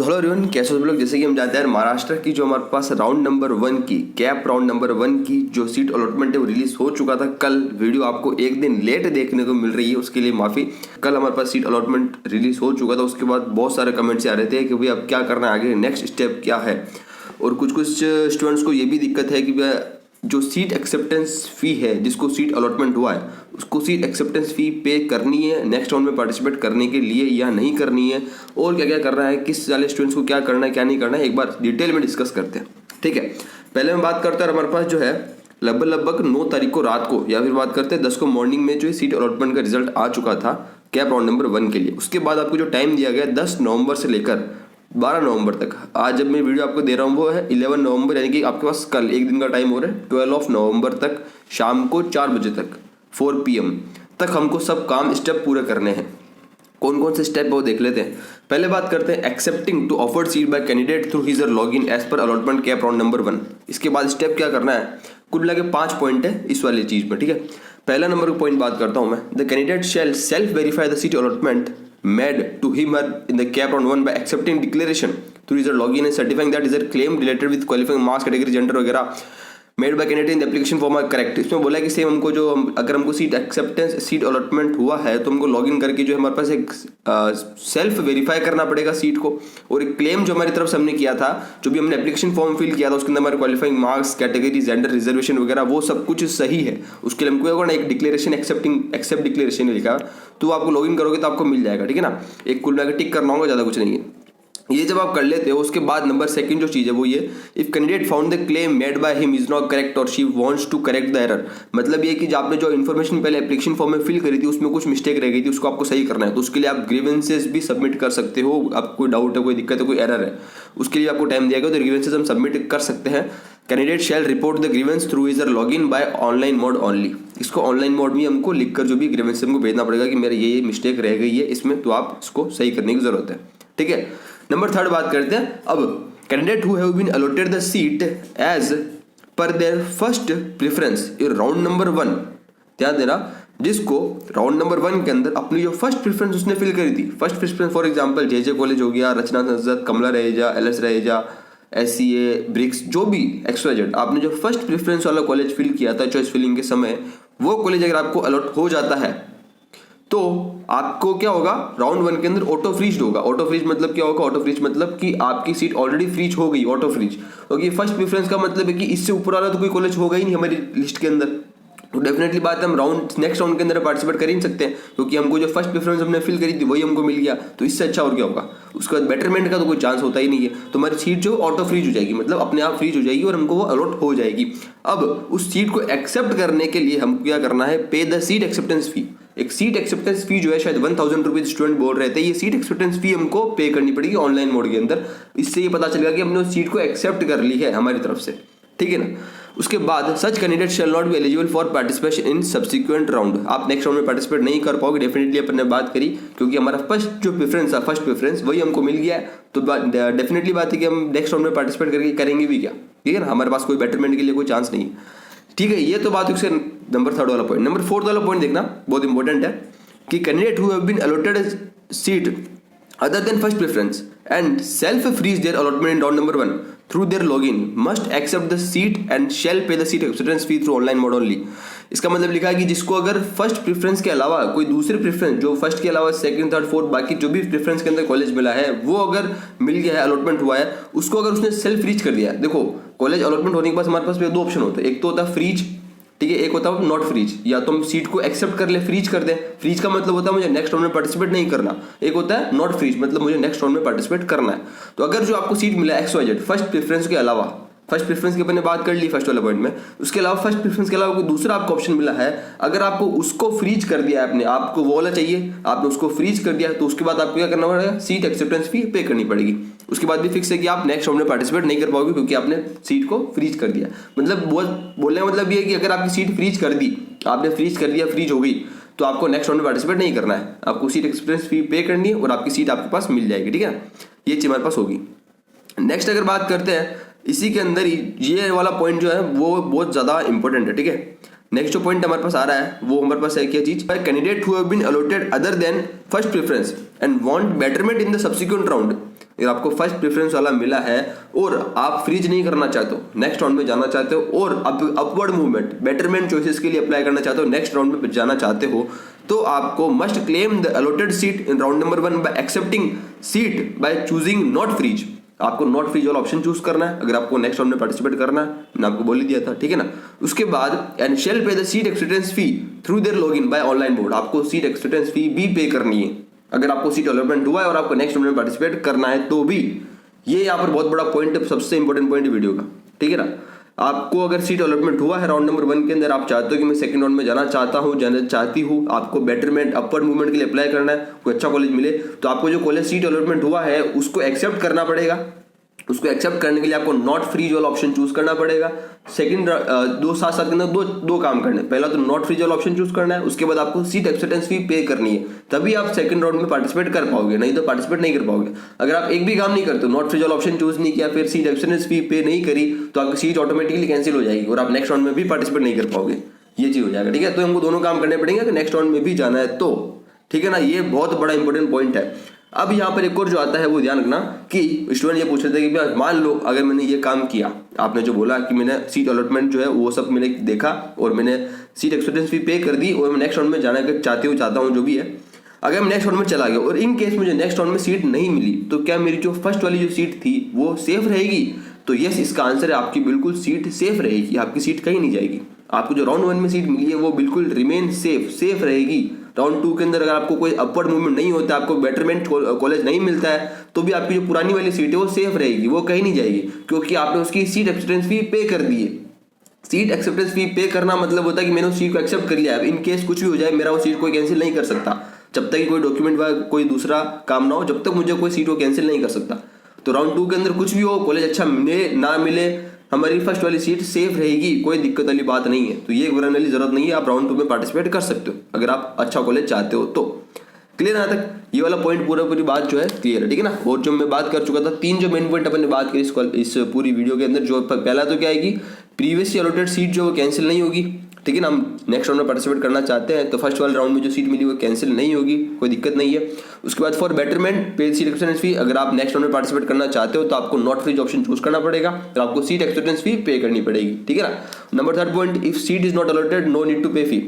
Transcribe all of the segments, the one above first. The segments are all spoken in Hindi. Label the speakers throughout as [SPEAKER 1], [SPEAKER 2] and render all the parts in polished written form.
[SPEAKER 1] सो हेलो एवरीवन, कैसे हो आप लोग। जैसे कि हम जानते हैं महाराष्ट्र की जो हमारे पास राउंड नंबर 1 की कैप राउंड नंबर 1 की जो सीट अलॉटमेंट है वो रिलीज हो चुका था कल। वीडियो आपको एक दिन लेट देखने को मिल रही है, उसके लिए माफ़ी। कल हमारे पास सीट अलॉटमेंट रिलीज हो चुका था। उसके बाद बहुत सारे कमेंट्स आ रहे थे कि भाई अब क्या करना है, आगे नेक्स्ट स्टेप क्या है। और कुछ स्टूडेंट्स को ये भी दिक्कत है कि जो सीट एक्सेप्टेंस फ़ी है, जिसको सीट अलॉटमेंट हुआ है उसको सीट एक्सेप्टेंस फ़ी पे करनी है नेक्स्ट राउंड में पार्टिसिपेट करने के लिए या नहीं करनी है, और क्या क्या करना है, किस वाले स्टूडेंट्स को क्या करना है क्या नहीं करना है, एक बार डिटेल में डिस्कस करते हैं। ठीक है, पहले मैं बात करता हूँ हमारे पास जो है लगभग 9 तारीख को रात को, या फिर बात करते हैं 10 को मॉर्निंग में जो है सीट अलॉटमेंट का रिजल्ट आ चुका था कैप राउंड नंबर 1 के लिए। उसके बाद आपको जो टाइम दिया गया 10 नवंबर से लेकर 12 नवंबर तक। आज जब मैं वीडियो आपको दे रहा हूँ वो है 11 नवंबर, यानी कि आपके पास कल एक दिन का टाइम हो रहा है। 12 नवंबर तक शाम को 4 बजे तक 4 PM तक हमको सब काम स्टेप पूरे करने हैं। कौन कौन से स्टेप है वो देख लेते हैं। पहले बात करते हैं accepting to offered seat by candidate through his her login as per allotment CAP round number 1। इसके बाद स्टेप क्या करना है, कुल मिला के 5 पॉइंट है इस वाली चीज में। ठीक है, पहला नंबर का पॉइंट बात करता हूं मैं। The candidate shell self verify the seat allotment made to him or in the cap round 1 by accepting declaration through his login and certifying that his claim related with qualifying marks category gender वगैरह made by candidate in the application form are correct. इसमें बोला है कि सेम हमको जो अगर हमको सीट एक्सेप्टेंस सीट अलॉटमेंट हुआ है तो हमको लॉगिन करके जो हमारे पास एक सेल्फ वेरीफाई करना पड़ेगा सीट को, और एक क्लेम जो हमारी तरफ से हमने किया था, जो भी हमने एप्लीकेशन फॉर्म फिल किया था उसके अंदर हमारे qualifying marks category gender reservation वगैरह वो सब कुछ सही है। उसके लिए हमको एक डिक्लेरेशन एक्सेप्ट डिक्लेरेशन लिखा, तो आपको लॉगिन करोगे तो आपको मिल जाएगा। ठीक है ना, एक कुल मिलाकर टिक करना होगा, ज़्यादा कुछ नहीं है। ये जब आप कर लेते हो उसके बाद नंबर सेकंड जो चीज़ है वो ये, if candidate found the claim made by him is not correct और she wants to correct the error. मतलब ये कि जो आपने जो इन्फॉर्मेशन पहले एप्लीकेशन फॉर्म में फिल करी थी उसमें कुछ मिस्टेक रह गई थी, उसको आपको सही करना है। तो उसके लिए आप ग्रीवेंसेस भी सबमिट कर सकते हो। आपको कोई डाउट है, कोई दिक्कत है, कोई एरर है, उसके लिए आपको टाइम दिया गया तो ग्रीवेंसेस हम सबमिट कर सकते हैं। Candidate shall report the grievance through his her login by online mode only. इसको ऑनलाइन मोड में हमको लिखकर जो भी ग्रीवेंस हमको भेजना पड़ेगा कि मेरे ये मिस्टेक रह गई है इसमें, तो आप इसको सही करने की जरूरत है। ठीक है, नंबर 3 बात करते हैं। अब candidate who have been allotted the seat as per their first preference in round number 1, ध्यान देना, जिसको राउंड नंबर 1 के अंदर अपनी जो फर्स्ट प्रेफरेंस उसने फिल करी थी, first preference for example J college हो गया, रचना संसद, कमला रहेजा, LS रहेजा, SCA, ब्रिक्स, जो भी XYZ, आपने जो फर्स्ट प्रेफरेंस वाला कॉलेज फिल किया था चॉइस फिलिंग के समय, वो कॉलेज अगर आपको अलॉट हो जाता है तो आपको क्या होगा, राउंड 1 के अंदर ऑटो फ्रीज होगा। ऑटो फ्रीज मतलब क्या होगा, ऑटो फ्रीज मतलब कि आपकी सीट ऑलरेडी फ्रीज हो गई, ऑटो फ्रीज। क्योंकि फर्स्ट प्रेफरेंस का मतलब है कि इससे ऊपर वाला तो कोई कॉलेज होगा ही नहीं हमारी लिस्ट के अंदर, तो डेफिनेटली बात है हम नेक्स्ट राउंड के अंदर पार्टिसिपेट कर ही नहीं सकते हैं, क्योंकि हमको जो फर्स्ट प्रेफरेंस हमने फिल करी थी वही हमको मिल गया। तो इससे अच्छा और क्या होगा, उसके बाद बेटरमेंट का तो कोई चांस होता ही नहीं है। तो हमारी सीट जो ऑटो फ्रीज हो जाएगी, मतलब अपने आप फ्रीज हो जाएगी और हमको वो अलॉट हो जाएगी। अब उस सीट को एक्सेप्ट करने के लिए हमको क्या करना है, पे द सीट एक्सेप्टेंस फी। एक सीट एक्सेप्टेंस फी जो है शायद 1000 रुपीज स्टूडेंट बोल रहे थे, ये सीट एक्सेप्टेंस फी हमको पे करनी पड़ेगी ऑनलाइन मोड के अंदर। इससे ये पता चलेगा कि हमने उस सीट को एक्सेप्ट कर ली है हमारी तरफ से। ठीक है ना, उसके बाद सच candidate shall not be eligible for participation in subsequent round. आप नेक्स्ट राउंड में पार्टिसिपेट नहीं कर पाओगे, डेफिनेटली अपन ने बात करी, क्योंकि हमारा फर्स्ट जो प्रेफरेंस था, फर्स्ट प्रेफरेंस वही हमको मिल गया है। तो डेफिनेटली बात है कि हम नेक्स्ट राउंड में पार्टिसिपेट करके करेंगे भी क्या। ठीक है ना, हमारे पास कोई बेटरमेंट के लिए कोई चांस नहीं है। ठीक है, ये तो बात उससे नंबर 3 वाला पॉइंट। नंबर 4 वाला पॉइंट देखना बहुत इंपॉर्टेंट है कि candidate who have been allotted seat other than first preference and self freeze their allotment in round number 1 through their login must accept the seat and shall pay the seat acceptance fee through online mode only। इसका मतलब लिखा है कि जिसको अगर फर्स्ट प्रेफरेंस के अलावा कोई दूसरे प्रेफरेंस, जो फर्स्ट के अलावा सेकंड, थर्ड, फोर्थ, बाकी जो भी प्रेफरेंस के अंदर कॉलेज मिला है वो अगर मिल गया है, अलॉटमेंट हुआ है, उसको अगर उसने सेल्फ फ्रीज कर दिया। देखो, कॉलेज अलॉटमेंट होने के बाद हमारे पास 2 ऑप्शन होते हैं, एक तो होता है फ्रीज, ठीक है, एक होता है नॉट फ्रीज। या तो हम सीट को एक्सेप्ट कर ले, फ्रीज कर दें, फ्रीज का मतलब होता है मुझे नेक्स्ट राउंड में पार्टिसिपेट नहीं करना। एक होता है नॉट फ्रीज, मतलब मुझे नेक्स्ट राउंड में पार्टिसिपेट करना है। तो अगर जो आपको सीट मिला XYZ फर्स्ट प्रेफरेंस के अलावा, फर्स्ट प्रेफरेंस की अपने बात कर ली फर्स्ट वाले पॉइंट में, उसके अलावा फर्स्ट प्रेफरेंस के अलावा कोई दूसरा आपको ऑप्शन मिला है, अगर आपको उसको फ्रीज कर दिया है, आपने आपको वो वाला चाहिए, आपने उसको फ्रीज कर दिया, तो उसके बाद आपको क्या करना पड़ेगा, सीट एक्सेप्टेंस फी पे करनी पड़ेगी। उसके बाद भी फिक्स है कि आप नेक्स्ट राउंड में पार्टिसिपेट नहीं कर पाओगे, क्योंकि आपने सीट को फ्रीज कर दिया। मतलब बोलने का मतलब ये है कि अगर आपकी सीट फ्रीज कर दी, आपने फ्रीज कर दिया, फ्रीज हो गई, तो आपको नेक्स्ट राउंड में पार्टिसिपेट नहीं करना है, आपको सीट एक्सेप्टेंस फी पे करनी है और आपकी सीट आपके पास मिल जाएगी। ठीक है, ये चीज हमारे पास होगी। नेक्स्ट अगर बात करते हैं, इसी के अंदर ही ये वाला पॉइंट जो है वो बहुत ज्यादा इंपॉर्टेंट है। ठीक है, नेक्स्ट जो पॉइंट हमारे पास आ रहा है वो हमारे पास है क्या चीज, candidate who have been allotted other than first preference and want betterment in the subsequent round अगर आपको फर्स्ट प्रेफरेंस वाला मिला है और आप फ्रीज नहीं करना चाहते हो, नेक्स्ट राउंड में जाना चाहते हो और अपवर्ड मूवमेंट बेटरमेंट चॉइसेस के लिए अप्लाई करना चाहते हो, नेक्स्ट राउंड में जाना चाहते हो, तो आपको must claim the allotted seat in round number 1 by accepting seat by choosing not freeze. आपको नॉट फ्रीज वाला ऑप्शन चूज करना है अगर आपको नेक्स्ट राउंड में पार्टिसिपेट करना है, मैंने आपको बोल ही दिया था, ठीक है ना। उसके बाद and shall pay the seat acceptance fee through their login by online board. आपको सीट एक्सेप्टेंस फी भी पे करनी है अगर आपको सीट अलॉटमेंट हुआ है और आपको नेक्स्ट राउंड में पार्टिसिपेट करना है तो भी। ये यहाँ पर बहुत बड़ा पॉइंट है, सबसे इंपॉर्टेंट पॉइंट है वीडियो का, ठीक है ना। आपको अगर सीट अलॉटमेंट हुआ है राउंड नंबर 1 के अंदर, आप चाहते हो कि मैं सेकंड राउंड में जाना चाहता हूँ, जाना चाहती हूँ, आपको बेटरमेंट अपवर्ड मूवमेंट के लिए अप्लाई करना है, कोई अच्छा कॉलेज मिले, तो आपको जो कॉलेज सीट अलॉटमेंट हुआ है उसको एक्सेप्ट करना पड़ेगा। उसको एक्सेप्ट करने के लिए आपको नॉट फ्रीज वाला ऑप्शन चूज करना पड़ेगा। सेकंड दो साथ साथ के अंदर दो काम करने, पहला तो नॉट फ्रीज वाला ऑप्शन चूज करना है, उसके बाद आपको सीट एक्सेप्टेंस फी पे करनी है, तभी आप सेकंड राउंड में पार्टिसिपेट कर पाओगे, नहीं तो पार्टिसिपेट नहीं कर पाओगे। अगर आप एक भी काम नहीं करते, नॉट फ्रीज वाला ऑप्शन चूज नहीं किया, फिर सीट एक्सेप्टेंस फी पे नहीं करी, तो आपकी सीट ऑटोमेटिकली कैंसिल हो जाएगी और आप नेक्स्ट राउंड में भी पार्टिसिपेट नहीं कर पाओगे, ये चीज हो जाएगा, ठीक है। तो हमको दोनों काम करने पड़ेंगे कि नेक्स्ट राउंड में भी जाना है तो, ठीक है ना। ये बहुत बड़ा इंपॉर्टेंट पॉइंट है। अब यहाँ पर एक और जो आता है वो ध्यान रखना कि स्टूडेंट ये पूछ रहे थे कि मान लो अगर मैंने ये काम किया, आपने जो बोला कि मैंने सीट अलॉटमेंट जो है वो सब मैंने देखा और मैंने सीट एक्सेप्टेंस फी पे कर दी और मैं नेक्स्ट राउंड में जाना चाहता हूँ जो भी है, अगर मैं नेक्स्ट राउंड में चला गया और इन केस मुझे नेक्स्ट राउंड में सीट नहीं मिली, तो क्या मेरी जो फर्स्ट वाली जो सीट थी वो सेफ रहेगी? तो यस, इसका आंसर है आपकी बिल्कुल सीट सेफ रहेगी, आपकी सीट कहीं नहीं जाएगी। आपको जो राउंड 1 में सीट मिली है वो बिल्कुल रिमेन सेफ रहेगी। राउंड 2 के अंदर अगर आपको कोई अपवर्ड मूवमेंट नहीं होता, आपको बेटरमेंट कॉलेज नहीं मिलता है, तो भी आपकी जो पुरानी वाली सीट है वो सेफ रहेगी, वो कहीं नहीं जाएगी, क्योंकि आपने उसकी सीट एक्सेप्टेंस फी पे कर दी है। सीट एक्सेप्टेंस फी पे करना मतलब होता है कि मैंने उस सीट को एक्सेप्ट कर लिया है, इन केस कुछ भी हो जाए मेरा वो सीट कोई कैंसिल नहीं कर सकता, जब तक कि कोई डॉक्यूमेंट व कोई दूसरा काम ना हो, जब तक मुझे कोई सीट को कैंसिल नहीं कर सकता। तो राउंड 2 के अंदर कुछ भी हो, कॉलेज अच्छा मिले ना मिले, हमारी फर्स्ट वाली सीट सेफ रहेगी, कोई दिक्कत वाली बात नहीं है। तो ये घबराने वाली जरूरत नहीं है, आप राउंड 2 में पार्टिसिपेट कर सकते हो अगर आप अच्छा कॉलेज चाहते हो तो। क्लियर है? तक ये वाला पॉइंट पूरी बात जो है क्लियर है, ठीक है ना। और जो मैं बात कर चुका था, 3 जो मेन पॉइंट अपन ने बात की इस पूरी वीडियो के अंदर, जो पहला तो क्या है कि प्रीवियसली अलॉटेड सीट जो वो कैंसिल नहीं होगी, ठीक है ना। हम नेक्स्ट राउंड में पार्टिसिपेट करना चाहते हैं तो फर्स्ट वाले राउंड में जो सीट मिली वो कैंसिल नहीं होगी, कोई दिक्कत नहीं है। उसके बाद for betterment paid seat acceptance fee, अगर आप नेक्स्ट राउंड में पार्टिसिपेट करना चाहते हो तो आपको नॉट फ्रीज ऑप्शन चूज करना पड़ेगा और आपको सीट एक्सेप्टेंस फी पे करनी पड़ेगी, ठीक है ना। Number 3 point, if seat is not allotted no need to pay fee.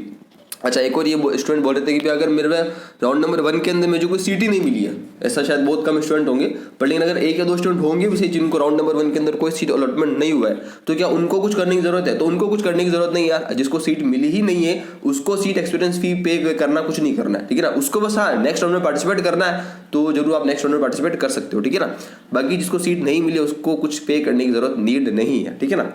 [SPEAKER 1] अच्छा, एक और ये स्टूडेंट बोल रहे थे कि अगर मेरे राउंड नंबर 1 के अंदर मुझे कोई सीट ही नहीं मिली है, ऐसा शायद बहुत कम स्टूडेंट होंगे, पर लेकिन अगर 1 या 2 स्टूडेंट होंगे भी सही जिनको राउंड नंबर 1 के अंदर कोई सीट अलॉटमेंट नहीं हुआ है, तो क्या उनको कुछ करने की जरूरत है? तो उनको कुछ करने की जरूरत नहीं यार, जिसको सीट मिली ही नहीं है उसको सीट एक्सपीरियंस फी पे करना कुछ नहीं करना है, ठीक है ना। उसको बस हाँ नेक्स्ट राउंड में पार्टिसिपेट करना है तो जरूर आप नेक्स्ट राउंड में पार्टिसिपेट कर सकते हो, ठीक है ना। बाकी जिसको सीट नहीं मिली उसको कुछ पे करने की जरूरत नीड नहीं है, ठीक है ना।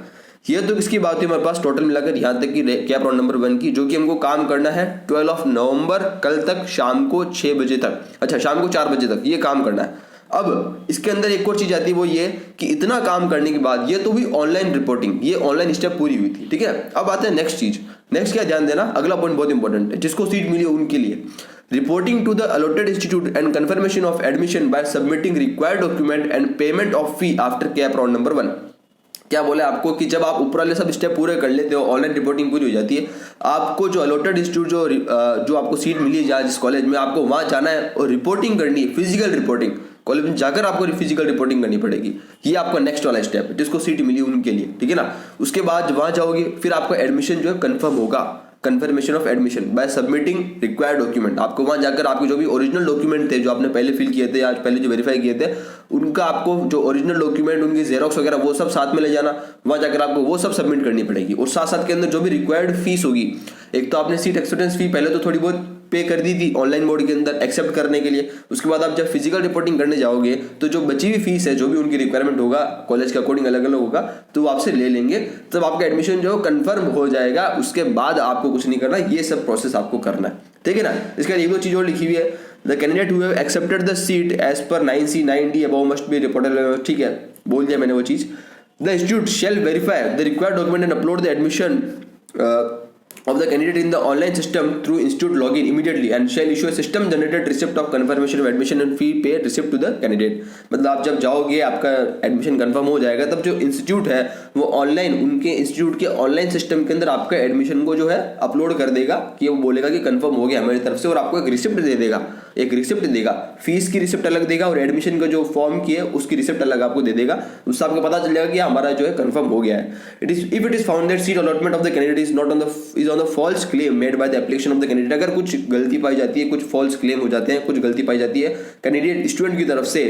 [SPEAKER 1] ये तो किसकी बात है हमारे पास टोटल मिलाकर यहाँ तक कि कैप राउंड नंबर 1 की, जो कि हमको काम करना है 12 नवंबर कल तक शाम को 6 बजे तक, अच्छा शाम को 4 बजे तक ये काम करना है। अब इसके अंदर एक और चीज आती है, वो ये कि इतना काम करने के बाद ये तो भी ऑनलाइन रिपोर्टिंग, ये ऑनलाइन स्टेप पूरी हुई थी, ठीक है। अब आते हैं नेक्स्ट चीज, नेक्स्ट क्या ध्यान देना, अगला पॉइंट बहुत इंपॉर्टेंट है, जिसको सीट मिली उनके लिए reporting to the allotted institute and confirmation of admission by submitting required document and payment of fee after cap round number 1। क्या बोले आपको कि जब आप ऊपर वाले सब स्टेप पूरे कर लेते हो, ऑनलाइन रिपोर्टिंग पूरी हो जाती है, आपको जो अलॉटेड इंस्टीट्यूट जो आपको सीट मिली है जहाँ जिस कॉलेज में, आपको वहाँ जाना है और रिपोर्टिंग करनी है, फिजिकल रिपोर्टिंग, कॉलेज में जाकर आपको फिजिकल रिपोर्टिंग करनी पड़ेगी। ये आपका नेक्स्ट वाला स्टेप है जिसको सीट मिली उनके लिए, ठीक है ना। उसके बाद वहाँ जाओगे, फिर आपका एडमिशन जो है कन्फर्म होगा, confirmation of admission by submitting required document. आपको वहां जाकर आपके जो भी ओरिजिनल डॉक्यूमेंट थे जो आपने पहले फिल किए थे या पहले जो वेरीफाई किए थे, उनका आपको जो ओरिजिनल डॉक्यूमेंट, उनकी जेरोक्स वगैरह वो सब साथ में ले जाना, वहां जाकर आपको वो सब सबमिट करनी पड़ेगी। और साथ साथ के अंदर जो भी रिक्वायर्ड फीस होगी, एक तो आपने सीट एक्सेप्टेंस फी पहले तो थोड़ी बहुत पे कर दी थी ऑनलाइन मोड के अंदर एक्सेप्ट करने के लिए, उसके बाद आप जब फिजिकल रिपोर्टिंग करने जाओगे तो जो बची हुई फीस है, जो भी उनकी रिक्वायरमेंट होगा कॉलेज के अकॉर्डिंग अलग अलग होगा, तो वो आपसे ले लेंगे, तब आपका एडमिशन जो कंफर्म हो जाएगा। उसके बाद आपको कुछ नहीं करना, ये सब प्रोसेस आपको करना है, ठीक है ना। इसके बाद एक दो चीज और लिखी हुई है, the candidate who have accepted the seat as per 9C 9D above must be reported, ठीक है, बोल दिया मैंने वो चीज। The institute shall verify the required document and upload the admission of the candidate in the online system through institute login immediately and shall issue a system generated receipt of confirmation of admission and fee paid receipt to the candidate। मतलब आप जब जाओगे, आपका एडमिशन कंफर्म हो जाएगा, तब जो इंस्टीट्यूट है वो ऑनलाइन, उनके इंस्टीट्यूट के ऑनलाइन सिस्टम के अंदर आपका एडमिशन को जो है अपलोड कर देगा, कि वो बोलेगा कि कंफर्म हो गया हमारी तरफ से, और आपको एक रिसिप्ट दे देगा, एक रिसिप्ट देगा, फीस की रिसिप्ट अलग देगा और एडमिशन का जो फॉर्म की है उसकी रिसिप्ट अलग आपको दे देगा। उससे आपको पता चल जाएगा कि हमारा जो है कंफर्म हो गया है। If it is found that seat allotment of the candidate is not on the false claim made by the application of the candidate, अगर कुछ गलती पाई जाती है, कुछ फॉल्स क्लेम हो जाते हैं, कुछ गलती पाई जाती है कैंडिडेट स्टूडेंट की तरफ से,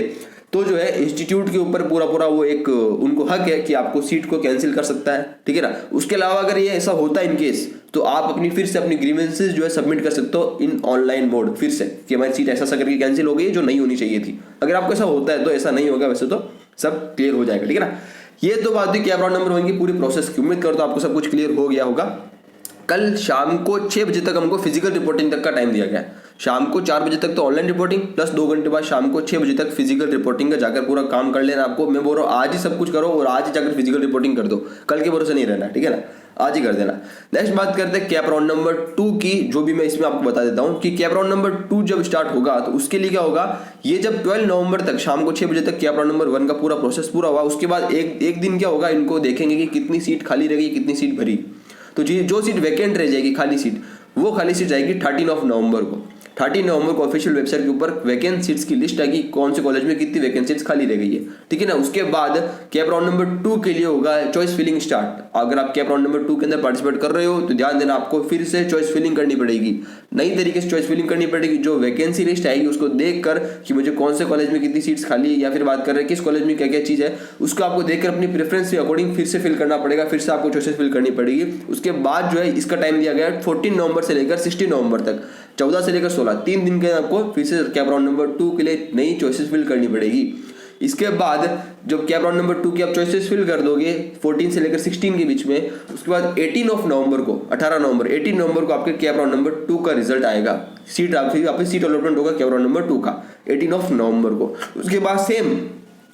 [SPEAKER 1] तो जो है इंस्टीट्यूट के ऊपर पूरा वो एक उनको हक है कि आपको सीट को कैंसिल कर सकता है, ठीक है ना। उसके अलावा अगर ये ऐसा होता है इन केस, तो आप फिर से अपनी ग्रीवेंसेस जो है सबमिट कर सकते हो इन ऑनलाइन मोड फिर से कि हमारी सीट ऐसा करके कैंसिल हो गई जो नहीं होनी चाहिए थी। अगर आपको ऐसा होता है तो ऐसा नहीं होगा, वैसे तो सब क्लियर हो जाएगा, ठीक है ना। ये तो बात हुई कैप राउंड नंबर 1 की पूरी प्रोसेस की। उम्मीद करता हूं आपको सब कुछ क्लियर हो गया होगा। कल शाम को 6 बजे तक हमको फिजिकल रिपोर्टिंग तक का टाइम दिया गया है। शाम को 4 बजे तक तो ऑनलाइन रिपोर्टिंग प्लस 2 घंटे बाद शाम को 6 बजे तक फिजिकल रिपोर्टिंग का जाकर पूरा काम कर लेना। आपको मैं बोल रहा हूँ आज ही सब कुछ करो और आज ही जाकर फिजिकल रिपोर्टिंग कर दो, कल के भरोसे नहीं रहना, ठीक है ना, आज ही कर देना। नेक्स्ट बात करते हैं कैप राउंड नंबर 2 की, जो भी मैं इसमें आपको बता देता हूँ कि कैप राउंड नंबर 2 जब स्टार्ट होगा तो उसके लिए क्या होगा, ये जब 12 नवंबर तक शाम को 6 बजे तक कैप राउंड नंबर 1 का पूरा प्रोसेस पूरा हुआ, उसके बाद एक दिन क्या होगा, इनको देखेंगे कि कितनी सीट खाली रहेगी, कितनी सीट भरी। तो जो सीट वैकेंट रह जाएगी, खाली सीट, वो खाली सीट जाएगी 13 नवंबर को। 13 नवंबर को ऑफिशियल वेबसाइट के ऊपर वैकेंट सीट्स की लिस्ट आएगी, कौन से कॉलेज में कितनी वैकेंट सीट्स खाली रह गई है, ठीक है ना। उसके बाद कैप राउंड नंबर 2 के लिए होगा चॉइस फिलिंग स्टार्ट। अगर आप कैप राउंड नंबर 2 के अंदर पार्टिसिपेट कर रहे हो तो ध्यान देना, आपको फिर से चॉइस फिलिंग करनी पड़ेगी, नई तरीके से चॉइस फिलिंग करनी पड़ेगी। जो वैकेंसी लिस्ट आएगी उसको देखकर कि मुझे कौन से कॉलेज में कितनी सीट्स खाली है, या फिर बात कर रहे हैं किस कॉलेज में क्या क्या चीज़ है, उसको आपको देखकर अपनी प्रेफरेंस के अकॉर्डिंग फिर से फिल करना पड़ेगा, फिर से आपको चॉइसेस फिल करनी पड़ेगी। उसके बाद जो है इसका टाइम दिया गया है 14 नवंबर से लेकर 16 नवंबर तक, 14 से लेकर 16, 3 दिन के आपको फिर से कैप राउंड नंबर 2 के लिए नई चॉइसेस फिल करनी पड़ेगी। इसके बाद जब कैप राउंड नंबर 2 की आप चॉइसेस फिल कर दोगे 14 से लेकर 16 के बीच में, उसके बाद 18 नवंबर को 18 नवंबर को आपके कैप राउंड नंबर 2 का रिजल्ट आएगा। सीट आपकी सीट अलॉटमेंट होगा कैप राउंड नंबर 2 का 18 नवंबर को। उसके बाद सेम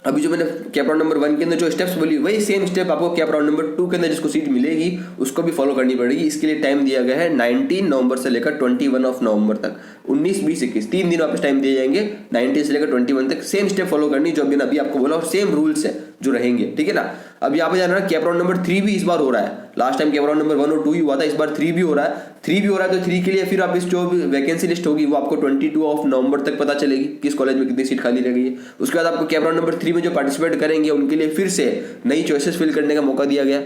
[SPEAKER 1] अभी जो मैंने कैप राउंड नंबर 1 के अंदर जो स्टेप्स बोली, वही सेम स्टेप आपको कैप राउंड नंबर 2 के अंदर जिसको सीट मिलेगी उसको भी फॉलो करनी पड़ेगी। इसके लिए टाइम दिया गया है 19 नवंबर से लेकर 21 नवंबर तक, 19, 20, 21 3 दिन वापस टाइम दिए जाएंगे। 19 से लेकर 21 तक सेम स्टेप फॉलो करनी जो अभी अभी आपको बोला, और सेम रूल्स है जो रहेंगे, ठीक है ना। अब यहाँ पे जाना कैप राउंड नंबर 3 भी इस बार हो रहा है। Last time cap round number 1 और 2 ही हुआ था, इस बार 3 भी हो रहा है। 3 भी हो रहा है तो 3 के लिए फिर आप इस जो वैकेंसी लिस्ट होगी वो आपको 22 नवंबर तक पता चलेगी किस कॉलेज में कितनी सीट खाली रह गई है। उसके बाद आपको कैप राउंड नंबर 3 में जो पार्टिसिपेट करेंगे उनके लिए फिर से नई चॉइसेस फिल करने का मौका दिया गया।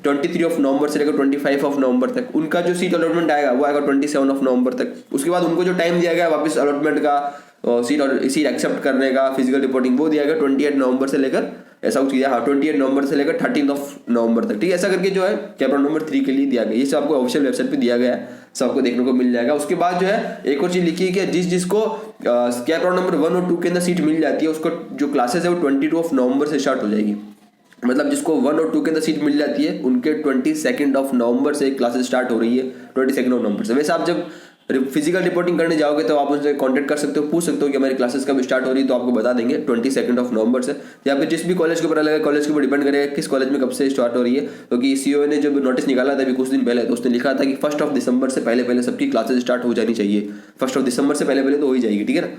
[SPEAKER 1] 23 नवंबर से लेकर 25 नवंबर तक उनका जो सीट अलॉटमेंट आएगा वो आएगा 27 नवंबर तक। उसके बाद उनको जो टाइम दिया गया वापस अलॉटमेंट का सीट एक्सेप्ट करने का, फिजिकल रिपोर्टिंग, वो दिया गया 28 नवंबर से लेकर ऐसा कुछ किया, हाँ 28 नवंबर से लेकर 13 नवंबर तक, ठीक है। ऐसा करके जो है कैप राउंड नंबर 3 के लिए दिया गया। ये सब आपको ऑफिशियल वेबसाइट पे दिया गया है, सब आपको देखने को मिल जाएगा। उसके बाद जो है एक और चीज लिखी है कि जिसको कैप राउंड नंबर 1 और 2 के अंदर सीट मिल जाती है उसको जो क्लासेस है वो 22 नवंबर से स्टार्ट हो जाएगी। मतलब जिसको 1 और 2 के अंदर सीट मिल जाती है उनके 22 नवंबर से क्लासेस स्टार्ट हो रही है, 22 नवंबर से। वैसे आप जब फिजिकल रिपोर्टिंग करने जाओगे तो आप उनसे कांटेक्ट कर सकते हो, पूछ सकते हो कि हमारी क्लासेस कब स्टार्ट हो रही है, तो आपको बता देंगे 22 नवंबर से। या फिर जिस भी कॉलेज के ऊपर अलग कॉलेज के ऊपर डिपेंड करेगा किस कॉलेज में कब से स्टार्ट हो रही है, क्योंकि सीईओ ने जब नोटिस निकाला था अभी कुछ दिन पहले तो उसने लिखा था कि 1 दिसंबर से पहले सबकी क्लासेस स्टार्ट हो जानी चाहिए। 1 दिसंबर से पहले तो हो ही जाएगी, ठीक है ना।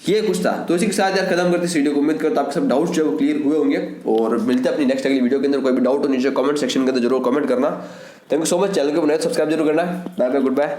[SPEAKER 1] ये कुछ था। तो इसी के साथ यार खत्म करते इस वीडियो को। उम्मीद करता हूं आपके सब डाउट्स जो है वो क्लियर हुए होंगे, और मिलते हैं अपनी नेक्स्ट अगली वीडियो के अंदर। कोई भी डाउट हो नीचे कमेंट सेक्शन के अंदर जरूर कमेंट करना। Thank you so much. Channel को बनाए सब्सक्राइब जरूर करना। Bye bye, good bye.